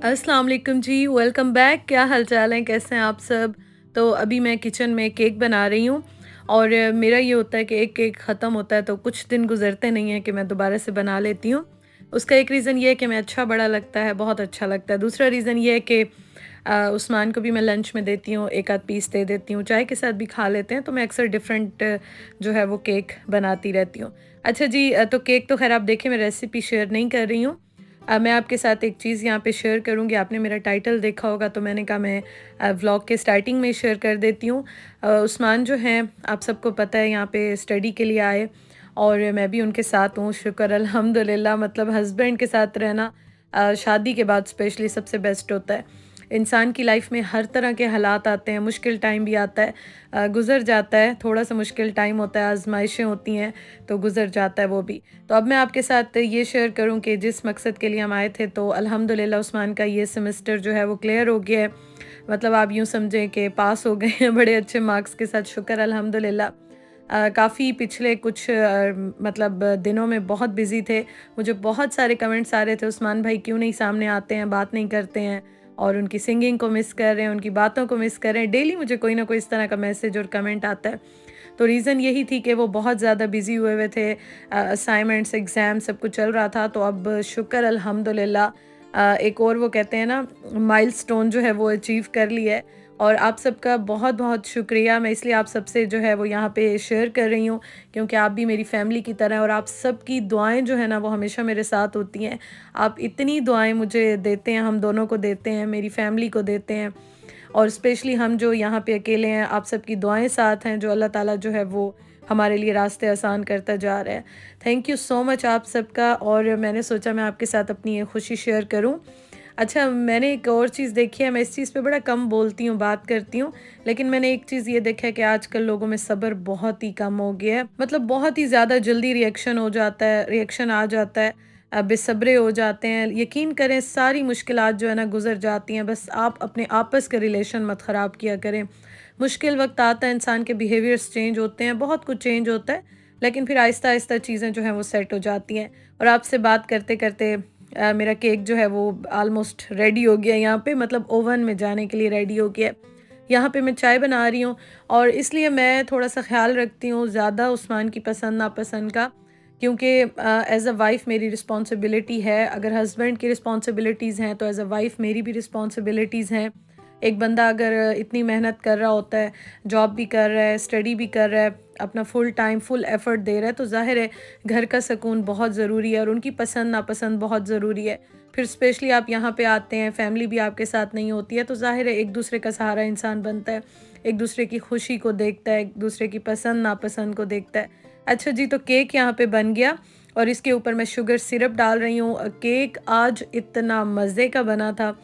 अस्सलाम वालेकुम जी, welcome back. क्या हाल-चाल है, कैसे हैं आप सब? तो अभी मैं किचन में केक बना रही हूँ और मेरा ये होता है कि एक केक ख़त्म होता है तो कुछ दिन गुज़रते नहीं हैं कि मैं दोबारा से बना लेती हूँ। उसका एक रीज़न ये है कि मैं अच्छा बड़ा लगता है, बहुत अच्छा लगता है। दूसरा रीज़न ये है कि उस्मान को भी मैं लंच में देती हूँ, 1 आध पीस दे देती हूँ, चाय के साथ भी खा लेते हैं, तो मैं अक्सर डिफ़रेंट जो है वो केक बनाती रहती हूँ। अच्छा जी, तो केक तो ख़ैर आप देखें मैं रेसिपी शेयर नहीं कर रही हूँ। मैं आपके साथ एक चीज़ यहाँ पे शेयर करूँगी। आपने मेरा टाइटल देखा होगा तो मैंने कहा मैं व्लॉग के स्टार्टिंग में ही शेयर कर देती हूँ। उस्मान जो हैं आप सबको पता है यहाँ पे स्टडी के लिए आए और मैं भी उनके साथ हूँ। शुक्र अल्हम्दुलिल्लाह, मतलब हस्बैंड के साथ रहना शादी के बाद स्पेशली सबसे बेस्ट होता है। इंसान की लाइफ में हर तरह के हालात आते हैं, मुश्किल टाइम भी आता है, गुज़र जाता है, थोड़ा-सा मुश्किल टाइम होता है, आज़माइशें होती हैं, तो गुज़र जाता है वो भी। तो अब मैं आपके साथ ये शेयर करूँ कि जिस मकसद के लिए हम आए थे तो अल्हम्दुलिल्लाह उस्मान का ये सेमेस्टर जो है वो क्लियर हो गया है। मतलब आप यूँ समझें कि पास हो गए हैं बड़े अच्छे मार्क्स के साथ, शुक्र अल्हम्दुलिल्लाह। काफ़ी पिछले कुछ मतलब दिनों में बहुत बिज़ी थे। मुझे बहुत सारे कमेंट्स आ रहे थे, उस्मान भाई क्यों नहीं सामने आते हैं, बात नहीं करते हैं, और उनकी सिंगिंग को मिस कर रहे हैं, उनकी बातों को मिस कर रहे हैं। डेली मुझे कोई ना कोई इस तरह का मैसेज और कमेंट आता है। तो रीज़न यही थी कि वो बहुत ज़्यादा बिज़ी हुए हुए थे, असाइनमेंट्स, एग्ज़ाम सब कुछ चल रहा था। तो अब शुक्र अल्हम्दुलिल्लाह एक और वो कहते हैं ना माइलस्टोन जो है वो अचीव कर लिया है। और आप सबका बहुत-बहुत शुक्रिया। मैं इसलिए आप सबसे जो है वो यहाँ पे शेयर कर रही हूँ क्योंकि आप भी मेरी फ़ैमिली की तरह हैं और आप सबकी दुआएँ जो है ना वो हमेशा मेरे साथ होती हैं। आप इतनी दुआएँ मुझे देते हैं, हम दोनों को देते हैं, मेरी फ़ैमिली को देते हैं। और स्पेशली हम जो यहाँ पे अकेले हैं, आप सबकी दुआएँ साथ हैं, जो अल्लाह ताला जो है वो हमारे लिए रास्ते आसान करता जा रहा है। थैंक यू सो मच आप सबका। और मैंने सोचा मैं आपके साथ अपनी ये खुशी शेयर करूँ। अच्छा, मैंने एक और चीज़ देखी है, मैं इस चीज़ पे बड़ा कम बोलती हूँ, बात करती हूँ, लेकिन मैंने एक चीज़ ये देखा है कि आजकल लोगों में सब्र बहुत ही कम हो गया है। मतलब बहुत ही ज़्यादा जल्दी रिएक्शन हो जाता है, रिएक्शन आ जाता है, बेसब्रे हो जाते हैं। यकीन करें सारी मुश्किलात जो है ना गुज़र जाती हैं, बस आप अपने आपस के रिलेशन मत ख़राब किया करें। मुश्किल वक़्त आता है, इंसान के बिहेवियर्स चेंज होते हैं, बहुत कुछ चेंज होता है, लेकिन फिर आहिस्ता-आहिस्ता चीज़ें जो हैं वो सेट हो जाती हैं। और आपसे बात करते-करते मेरा केक जो है वो ऑलमोस्ट रेडी हो गया है यहाँ पे, मतलब ओवन में जाने के लिए रेडी हो गया है। यहाँ पे मैं चाय बना रही हूँ और इसलिए मैं थोड़ा-सा ख़्याल रखती हूँ ज़्यादा उस्मान की पसंद नापसंद का, क्योंकि एज़ अ वाइफ़ मेरी रिस्पॉन्सिबिलिटी है। अगर हस्बैंड की रिस्पॉन्सिबिलिटीज़ हैं तो एज़ अ वाइफ़ मेरी भी रिस्पॉन्सिबिलिटीज़ हैं। एक बंदा अगर इतनी मेहनत कर रहा होता है, जॉब भी कर रहा है, स्टडी भी कर रहा है, अपना फुल टाइम, फुल एफ़र्ट दे रहा है, तो ज़ाहिर है घर का सुकून बहुत ज़रूरी है और उनकी पसंद नापसंद बहुत ज़रूरी है। फिर स्पेशली आप यहाँ पे आते हैं, फैमिली भी आपके साथ नहीं होती है, तो ज़ाहिर है एक दूसरे का सहारा इंसान बनता है, एक दूसरे की खुशी को देखता है, एक दूसरे की पसंद नापसंद को देखता है। अच्छा जी, तो केक यहाँ पे बन गया और इसके ऊपर मैं शुगर सिरप डाल रही हूँ। केक आज इतना मज़े का बना था,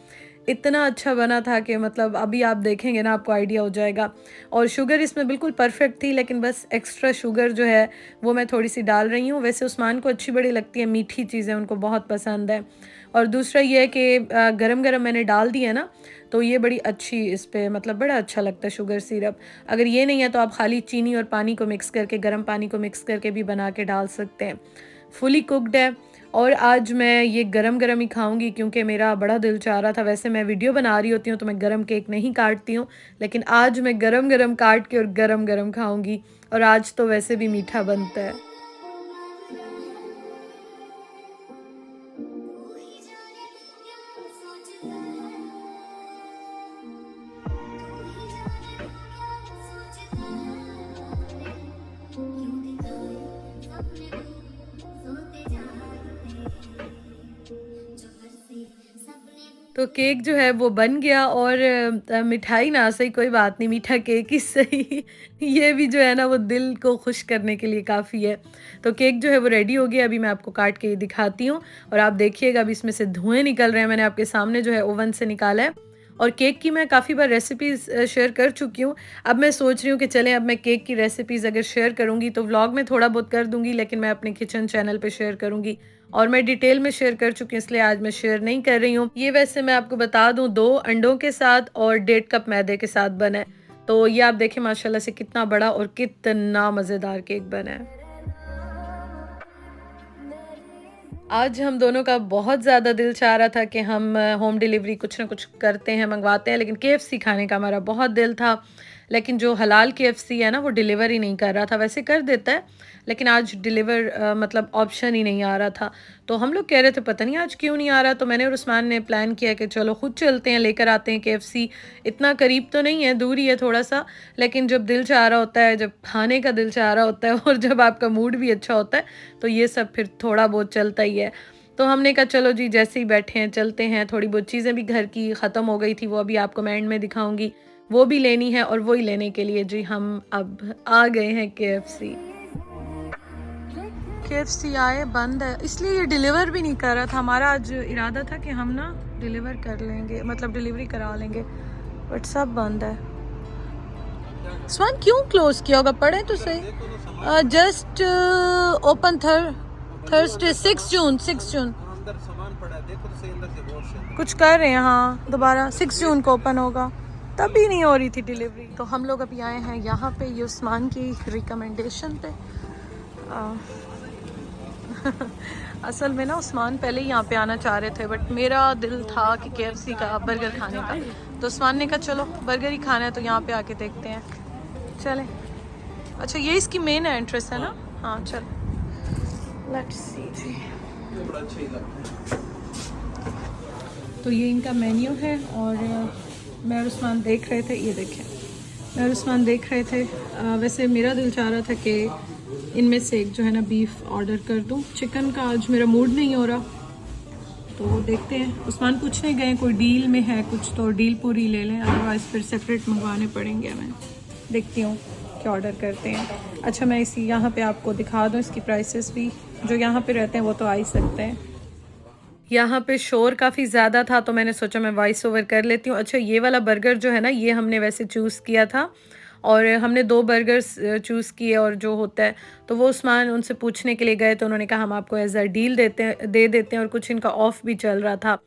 इतना अच्छा बना था कि मतलब अभी आप देखेंगे ना आपको आइडिया हो जाएगा। और शुगर इसमें बिल्कुल परफेक्ट थी, लेकिन बस एक्स्ट्रा शुगर जो है वो मैं थोड़ी सी डाल रही हूँ। वैसे उस्मान को अच्छी बड़ी लगती है, मीठी चीज़ें उनको बहुत पसंद है। और दूसरा ये है कि गरम गरम मैंने डाल दी है ना, तो ये बड़ी अच्छी इस पे मतलब बड़ा अच्छा लगता है शुगर सिरप। अगर ये नहीं है तो आप खाली चीनी और पानी को मिक्स करके, गर्म पानी को मिक्स करके भी बना के डाल सकते हैं। फुली कुक्ड है और आज मैं ये गरम-गरम ही खाऊँगी क्योंकि मेरा बड़ा दिल चाह रहा था। वैसे मैं वीडियो बना रही होती हूँ तो मैं गरम केक नहीं काटती हूँ, लेकिन आज मैं गरम-गरम काट के और गरम-गरम खाऊँगी। और आज तो वैसे भी मीठा बनता है। तो केक जो है वो बन गया और मिठाई ना सही कोई बात नहीं, मीठा केक ही सही ये भी जो है ना वो दिल को खुश करने के लिए काफ़ी है। तो केक जो है वो रेडी हो गया, अभी मैं आपको काट के दिखाती हूँ और आप देखिएगा अभी इसमें से धुएँ निकल रहे हैं, मैंने आपके सामने जो है ओवन से निकाला है। और केक की मैं काफ़ी बार रेसिपीज़ शेयर कर चुकी हूँ। अब मैं सोच रही हूँ कि चलें अब मैं केक की रेसिपीज़ अगर शेयर करूँगी तो व्लॉग में थोड़ा बहुत कर दूँगी, लेकिन मैं अपने किचन चैनल पे शेयर करूँगी। और मैं डिटेल में शेयर कर चुकी हूँ इसलिए आज मैं शेयर नहीं कर रही हूँ। ये वैसे मैं आपको बता दूँ 2 अंडों के साथ और 1.5 कप मैदे के साथ बना है। तो ये आप देखें माशाल्लाह से कितना बड़ा और कितना मज़ेदार केक बना है। आज हम दोनों का बहुत ज़्यादा दिल चाह रहा था कि हम होम डिलीवरी कुछ ना कुछ करते हैं, मंगवाते हैं, लेकिन केएफसी खाने का हमारा बहुत दिल था। लेकिन जो हलाल केएफसी है ना वो डिलीवर ही नहीं कर रहा था, वैसे कर देता है लेकिन आज डिलीवर मतलब ऑप्शन ही नहीं आ रहा था। तो हम लोग कह रहे थे पता नहीं आज क्यों नहीं आ रहा, तो मैंने और उस्मान ने प्लान किया कि चलो खुद चलते हैं, लेकर आते हैं केएफसी। इतना करीब तो नहीं है, दूर ही है थोड़ा सा, लेकिन जब दिल चाह रहा होता है, जब खाने का दिल चाह रहा होता है और जब आपका मूड भी अच्छा होता है तो ये सब फिर थोड़ा बहुत चलता ही है। तो हमने कहा चलो जी जैसे ही बैठे हैं चलते हैं। थोड़ी बहुत चीज़ें भी घर की ख़त्म हो गई थी, वो अभी आपको मैं एंड में दिखाऊंगी, वो भी लेनी है। और वही लेने के लिए जी हम अब आ गए हैं केएफसी। केएफसी आए बंद है, इसलिए ये डिलीवर भी नहीं कर रहा था। हमारा आज इरादा था कि हम ना डिलीवर कर लेंगे, मतलब डिलीवरी करा लेंगे, बट सब बंद है। स्वान क्यों क्लोज किया होगा, पढ़े तो सही। जस्ट ओपन थर्सडे 6 जून 6 जून कुछ कर रहे हैं। हाँ दोबारा 6 जून को ओपन होगा, तभी नहीं हो रही थी डिलीवरी। तो हम लोग अभी आए हैं यहाँ पे, ये उस्मान की रिकमेंडेशन पे। असल में ना उस्मान पहले ही यहाँ पे आना चाह रहे थे, बट मेरा दिल था कि केएफसी का बर्गर खाने का, तो उस्मान ने कहा चलो बर्गर ही खाना है तो यहाँ पे आके देखते हैं, चले। अच्छा ये इसकी मेन एंट्रेंस है ना, हाँ चल लेट्स सी जी। तो ये इनका मेन्यू है और मैं और उस्मान देख रहे थे, ये देखें मैं और उस्मान देख रहे थे। वैसे मेरा दिल चाह रहा था कि इनमें से एक जो है ना बीफ ऑर्डर कर दूं, चिकन का आज मेरा मूड नहीं हो रहा, तो देखते हैं। उस्मान पूछने गए कोई डील में है कुछ, तो डील पूरी ले लें, अदरवाइज़ फिर सेपरेट मंगवाने पड़ेंगे हमें। देखती हूँ क्या ऑर्डर करते हैं। अच्छा मैं इसी यहाँ पे आपको दिखा दूँ, इसकी प्राइसेस भी, जो यहाँ पे रहते हैं वो तो आ ही सकते हैं। यहाँ पे शोर काफ़ी ज़्यादा था तो मैंने सोचा मैं वॉइस ओवर कर लेती हूँ। अच्छा ये वाला बर्गर जो है ना, ये हमने वैसे चूज़ किया था और हमने 2 बर्गर्स चूज़ किए, और जो होता है तो वो उस्मान उनसे पूछने के लिए गए तो उन्होंने कहा हम आपको एज अ डील दे देते हैं, और कुछ इनका ऑफ़ भी चल रहा था,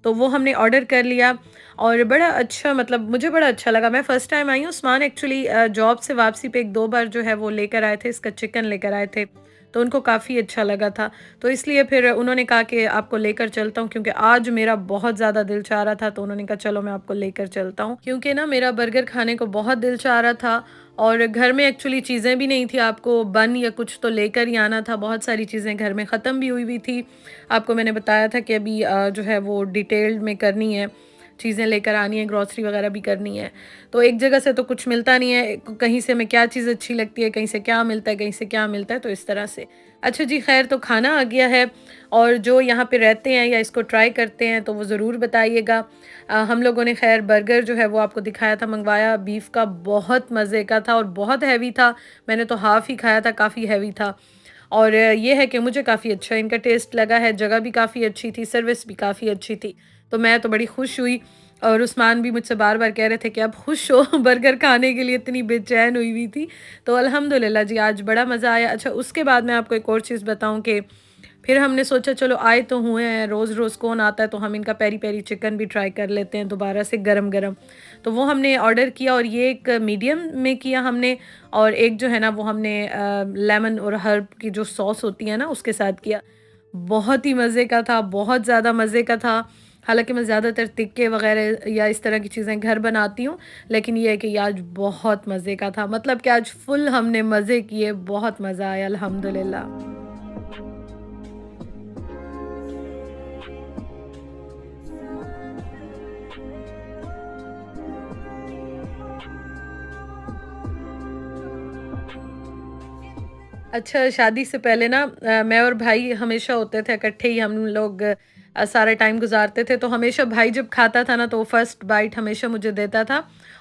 तो वो हमने ऑर्डर कर लिया। और बड़ा अच्छा, मतलब मुझे बड़ा अच्छा लगा। मैं फ़र्स्ट टाइम आई हूँ। उस्मान एक्चुअली जॉब से वापसी पे 1-2 बार जो है वो लेकर आए थे, इसका चिकन लेकर आए थे, तो उनको काफ़ी अच्छा लगा था, तो इसलिए फिर उन्होंने कहा कि आपको लेकर चलता हूँ, क्योंकि आज मेरा बहुत ज़्यादा दिल चाह रहा था, तो उन्होंने कहा चलो मैं आपको लेकर चलता हूँ, क्योंकि ना मेरा बर्गर खाने को बहुत दिल चाह रहा था। और घर में एक्चुअली चीज़ें भी नहीं थी, आपको बन या कुछ तो लेकर ही आना था, बहुत सारी चीज़ें घर में ख़त्म भी हुई थी। आपको मैंने बताया था कि अभी जो है वो डिटेल्ड में करनी है, चीज़ें लेकर आनी है, ग्रॉसरी वगैरह भी करनी है, तो एक जगह से तो कुछ मिलता नहीं है, कहीं से हमें क्या चीज़ अच्छी लगती है, कहीं से क्या मिलता है, कहीं से क्या मिलता है, तो इस तरह से। अच्छा जी खैर, तो खाना आ गया है, और जो यहाँ पे रहते हैं या इसको ट्राई करते हैं तो वो ज़रूर बताइएगा। हम लोगों ने खैर बर्गर जो है वो आपको दिखाया था, मंगवाया बीफ का, बहुत मज़े का था और बहुत हैवी था। मैंने तो हाफ़ ही खाया था, काफ़ी हैवी था। और ये है कि मुझे काफ़ी अच्छा इनका टेस्ट लगा है, जगह भी काफ़ी अच्छी थी, सर्विस भी काफ़ी अच्छी थी, तो मैं तो बड़ी खुश हुई। और उस्मान भी मुझसे बार बार कह रहे थे कि अब खुश हो, बर्गर खाने के लिए इतनी बेचैन हुई हुई थी। तो अल्हम्दुलिल्लाह जी आज बड़ा मज़ा आया। अच्छा उसके बाद मैं आपको एक और चीज़ बताऊं कि फिर हमने सोचा चलो आए तो हुए हैं, रोज़ रोज़ कौन आता है, तो हम इनका पेरी पेरी चिकन भी ट्राई कर लेते हैं दोबारा से गरम गरम। तो वो हमने ऑर्डर किया, और ये एक मीडियम में किया हमने, और एक जो है ना वो हमने लेमन और हर्ब की जो सॉस होती है ना उसके साथ किया। बहुत ही मज़े का था, बहुत ज़्यादा मज़े का था। हालांकि मैं ज़्यादातर टिक्के वगैरह या इस तरह की चीज़ें घर बनाती हूँ, लेकिन ये है कि आज बहुत मज़े का था, मतलब कि आज फुल हमने मज़े किए, बहुत मज़ा आया अल्हम्दुलिल्लाह। अच्छा शादी से पहले ना मैं और भाई हमेशा होते थे इकट्ठे ही, हम लोग सारा टाइम गुजारते थे, तो हमेशा भाई जब खाता था ना तो वो फर्स्ट बाइट हमेशा मुझे देता था,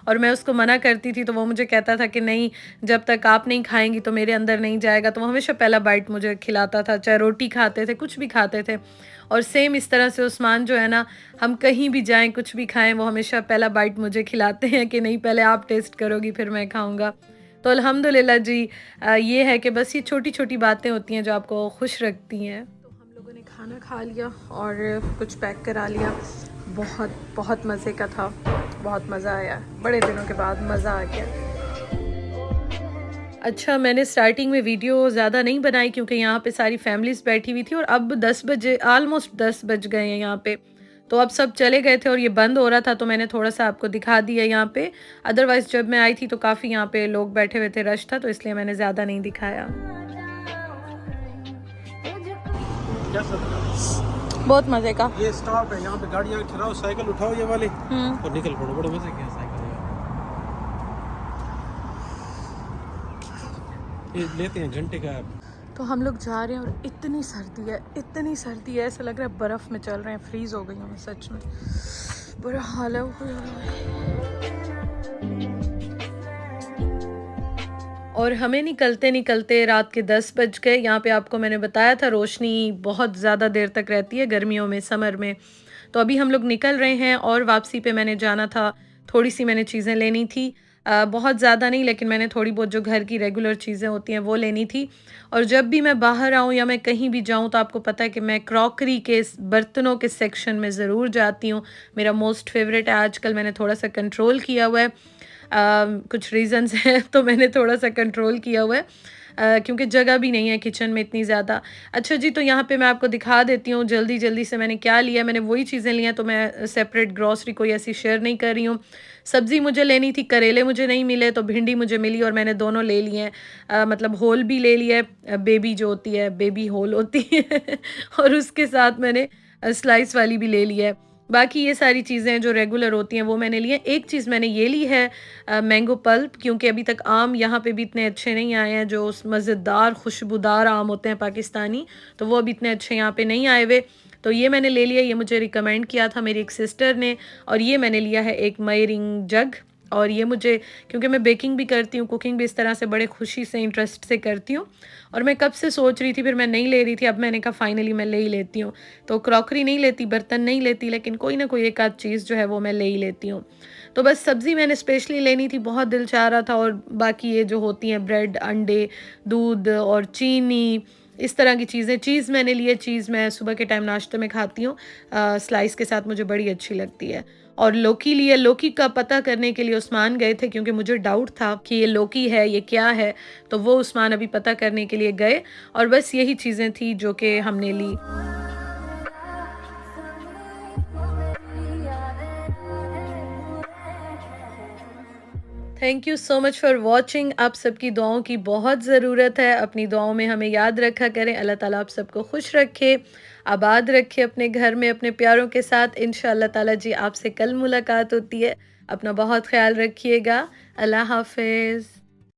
और मैं उसको मना करती थी तो वो मुझे कहता था कि नहीं, जब तक आप नहीं खाएंगी तो मेरे अंदर नहीं जाएगा, तो वो हमेशा पहला बाइट मुझे खिलाता था, चाहे रोटी खाते थे कुछ भी खाते थे। और सेम इस तरह से उस्मान जो है ना, हम कहीं भी जाएं कुछ भी खाएं वो हमेशा पहला बाइट मुझे खिलाते हैं कि नहीं पहले आप टेस्ट करोगी फिर मैं खाऊंगा। तो अल्हम्दुलिल्लाह जी ये है कि बस ये छोटी छोटी बातें होती हैं जो आपको खुश रखती हैं। तो हम लोगों ने खाना खा लिया और कुछ पैक करा लिया, बहुत बहुत मज़े का था, बहुत मज़ा आया, बड़े दिनों के बाद मज़ा आ गया। अच्छा, मैंने स्टार्टिंग में वीडियो ज़्यादा नहीं बनाई क्योंकि यहाँ पे सारी फैमिलीज़ बैठी हुई थी और अब 10 बजे ऑलमोस्ट 10 बज गए हैं यहाँ पे। तो अब सब चले गए थे और ये बंद हो रहा था तो मैंने थोड़ा-सा आपको दिखा दिया यहाँ पे। अदरवाइज़ जब मैं आई थी तो काफ़ी यहाँ पे लोग बैठे हुए थे, रश था तो इसलिए मैंने ज़्यादा नहीं दिखाया। कैसा लगा? बहुत मज़े का। ये स्टॉप है, यहाँ पे गाड़ियाँ ठहराओ, साइकिल उठाओ ये वाले हुँ। और निकल पड़ो। बड़े मजे के साइकिल ये लेते हैं घंटे का। तो हम लोग जा रहे हैं और इतनी सर्दी है, ऐसा लग रहा है बर्फ़ में चल रहे हैं, फ्रीज़ हो गई हूँ मैं सच में। बुरा हाल है। और हमें निकलते-निकलते रात के 10 बज गए। यहाँ पे आपको मैंने बताया था रोशनी बहुत ज़्यादा देर तक रहती है गर्मियों में, समर में। तो अभी हम लोग निकल रहे हैं और वापसी पे मैंने जाना था, थोड़ी-सी मैंने चीज़ें लेनी थी। बहुत ज़्यादा नहीं लेकिन मैंने थोड़ी बहुत जो घर की रेगुलर चीज़ें होती हैं वो लेनी थी। और जब भी मैं बाहर आऊँ या मैं कहीं भी जाऊँ तो आपको पता है कि मैं क्रॉकरी के बर्तनों के सेक्शन में ज़रूर जाती हूँ। मेरा मोस्ट फ़ेवरेट है, आजकल मैंने थोड़ा-सा कंट्रोल किया हुआ है। कुछ रीज़न्स हैं तो मैंने थोड़ा-सा कंट्रोल किया हुआ है क्योंकि जगह भी नहीं है किचन में इतनी ज़्यादा। अच्छा जी, तो यहाँ पे मैं आपको दिखा देती हूँ जल्दी-जल्दी से मैंने क्या लिया। मैंने वही चीज़ें ली हैं तो मैं सेपरेट ग्रॉसरी कोई ऐसी शेयर नहीं कर रही हूँ। सब्ज़ी मुझे लेनी थी, करेले मुझे नहीं मिले तो भिंडी मुझे मिली और मैंने दोनों ले लिए हैं। मतलब होल भी ले लिया है, बेबी जो होती है, बेबी होल होती है और उसके साथ मैंने स्लाइस वाली भी ले ली है। बाकी ये सारी चीज़ें जो रेगुलर होती हैं वो मैंने ली हैं। एक चीज़ मैंने ये ली है मैंगो पल्प, क्योंकि अभी तक आम यहाँ पे भी इतने अच्छे नहीं आए हैं, जो उस मज़ेदार खुशबूदार आम होते हैं पाकिस्तानी, तो वो अभी इतने अच्छे यहाँ पे नहीं आए हुए। तो ये मैंने ले लिया, ये मुझे रिकमेंड किया था मेरी एक सिस्टर ने। और ये मैंने लिया है एक मई जग। और ये मुझे, क्योंकि मैं बेकिंग भी करती हूँ, कुकिंग भी इस तरह से बड़े खुशी से इंटरेस्ट से करती हूँ और मैं कब से सोच रही थी, फिर मैं नहीं ले रही थी, अब मैंने कहा फाइनली मैं ले ही लेती हूँ। तो क्रॉकरी नहीं लेती, बर्तन नहीं लेती, लेकिन कोई ना कोई एक आध चीज़ जो है वो मैं ले ही लेती हूँ। तो बस सब्ज़ी मैंने स्पेशली लेनी थी, बहुत दिल चाह रहा था। और बाकी ये जो होती हैं ब्रेड, अंडे, दूध और चीनी, इस तरह की चीज़ें। चीज़ मैंने लिए, चीज़ मैं सुबह के टाइम नाश्ते में खाती हूँ, स्लाइस के साथ मुझे बड़ी अच्छी लगती है। और लौकी लिए, लौकी का पता करने के लिए उस्मान गए थे क्योंकि मुझे डाउट था कि ये लौकी है, ये क्या है, तो वो उस्मान अभी पता करने के लिए गए और बस यही चीज़ें थी जो कि हमने ली। Thank you so much for watching. आप सबकी दुआओं की बहुत ज़रूरत है, अपनी दुआओं में हमें याद रखा करें। अल्लाह ताला आप सबको खुश रखे, आबाद रखे अपने घर में अपने प्यारों के साथ। इंशाअल्लाह ताला जी आपसे कल मुलाकात होती है। अपना बहुत ख्याल रखिएगा। अल्लाह हाफ़िज़।